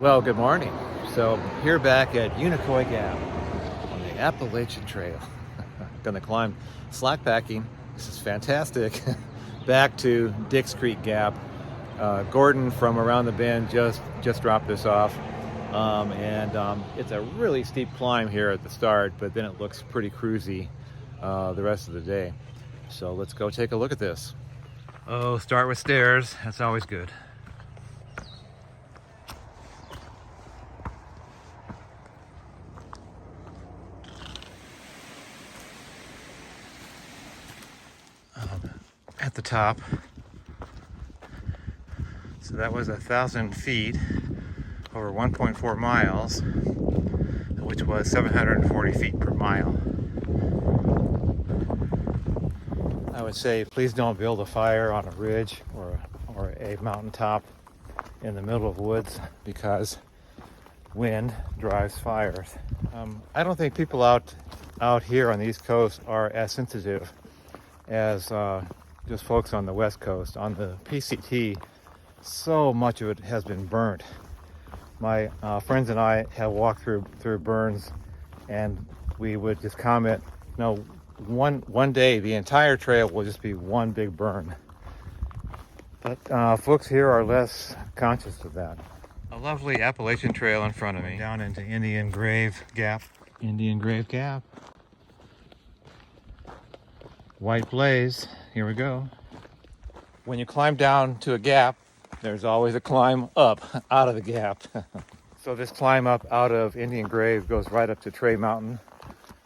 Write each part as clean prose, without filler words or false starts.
Well, good morning. So here back at Unicoi Gap on the Appalachian Trail. Gonna climb Slackpacking. This is fantastic. Back to Dix Creek Gap. Gordon from around the bend just dropped this off. It's a really steep climb here at the start, but then it looks pretty cruisy the rest of the day. So let's go take a look at this. Oh, start with stairs. That's always good. At the top, so that was 1,000 feet over 1.4 miles, which was 740 feet per mile. I would say please don't build a fire on a ridge or a mountaintop in the middle of woods, because wind drives fires. I don't think people out here on the East Coast are as sensitive as just folks on the West Coast. On the PCT, so much of it has been burnt. My friends and I have walked through burns, and we would just comment, no, one day the entire trail will just be one big burn. But folks here are less conscious of that. A lovely Appalachian Trail in front of me, down into Indian Grave Gap. White Blaze, here we go. When you climb down to a gap, there's always a climb up out of the gap. So this climb up out of Indian Grave goes right up to Tray Mountain,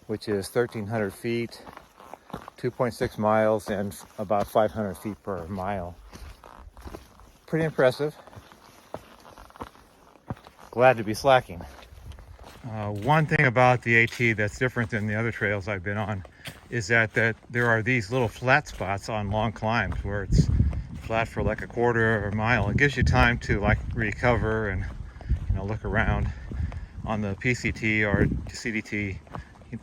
which is 1,300 feet, 2.6 miles, and about 500 feet per mile. Pretty impressive. Glad to be slacking. One thing about the AT that's different than the other trails I've been on is that there are these little flat spots on long climbs where it's flat for like a quarter or a mile. It gives you time to like recover and look around. On the PCT or CDT,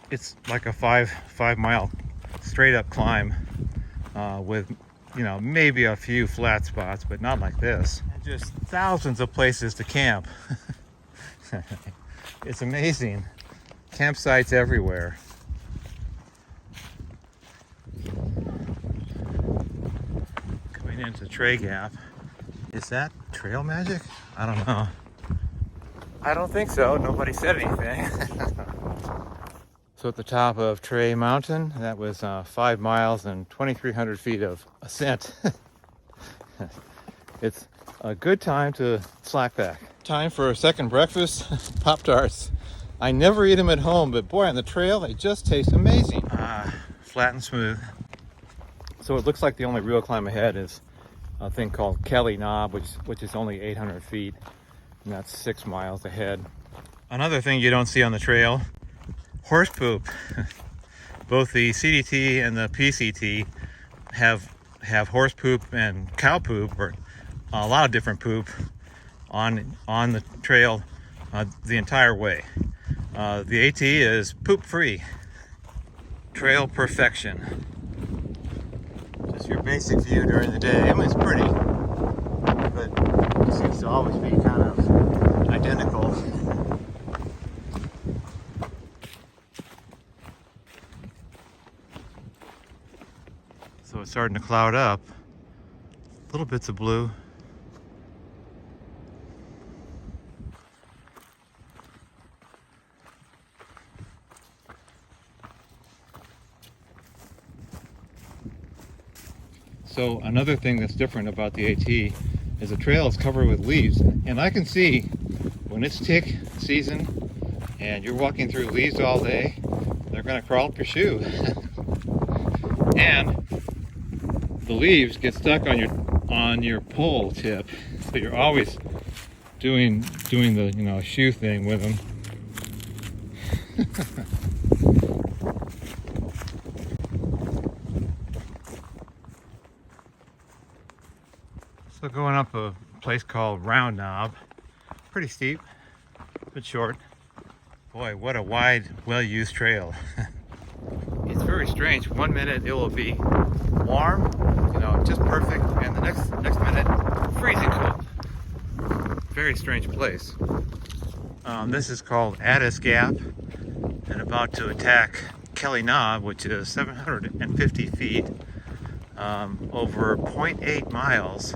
it's like a five mile straight up climb with maybe a few flat spots, but not like this. And just thousands of places to camp. It's amazing. Campsites everywhere. Coming into Tray Gap. Is that trail magic? I don't know. I don't think so. Nobody said anything. So at the top of Tray Mountain, that was 5 miles and 2,300 feet of ascent. It's a good time to slack back. Time for a second breakfast. Pop-Tarts. I never eat them at home, but boy, on the trail they just taste amazing. Flat and smooth. So it looks like the only real climb ahead is a thing called Kelly Knob, which is only 800 feet, and that's 6 miles ahead. Another thing you don't see on the trail, horse poop. Both the CDT and the PCT have horse poop and cow poop, or a lot of different poop on the trail the entire way. The AT is poop free. Trail perfection. Just your basic view during the day. I mean, it's pretty, but it seems to always be kind of identical. So it's starting to cloud up. Little bits of blue. So another thing that's different about the AT is the trail is covered with leaves, and I can see when it's tick season and you're walking through leaves all day, they're going to crawl up your shoe. And the leaves get stuck on your pole tip, so you're always doing the shoe thing with them. So going up a place called Round Knob, pretty steep, but short. Boy, what a wide, well-used trail. It's very strange. 1 minute it will be warm, just perfect, and the next minute freezing cold. Very strange place. This is called Addis Gap, and about to attack Kelly Knob, which is 750 feet, over 0.8 miles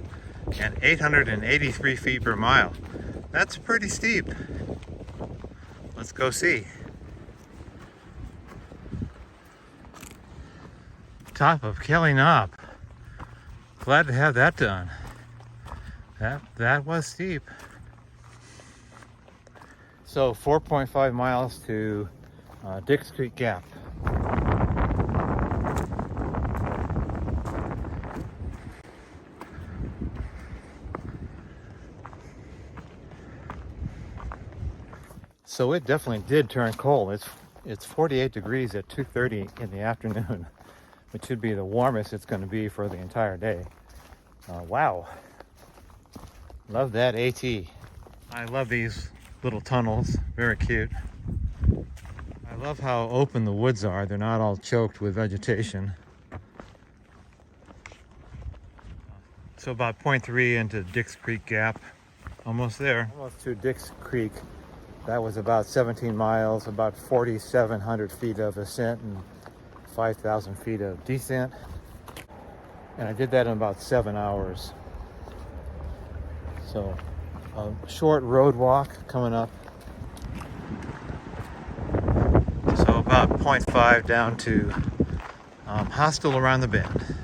and 883 feet per mile. That's pretty steep. Let's go see. Top of Kelly Knob. Glad to have that done. That was steep. So 4.5 miles to Dix Creek Gap. So it definitely did turn cold. It's 48 degrees at 2:30 in the afternoon, which should be the warmest it's going to be for the entire day. Wow. Love that AT. I love these little tunnels. Very cute. I love how open the woods are. They're not all choked with vegetation. So about 0.3 into Dix Creek Gap. Almost there. Almost to Dix Creek. That was about 17 miles, about 4,700 feet of ascent and 5,000 feet of descent. And I did that in about 7 hours. So a short road walk coming up. So about 0.5 down to Hostel around the bend.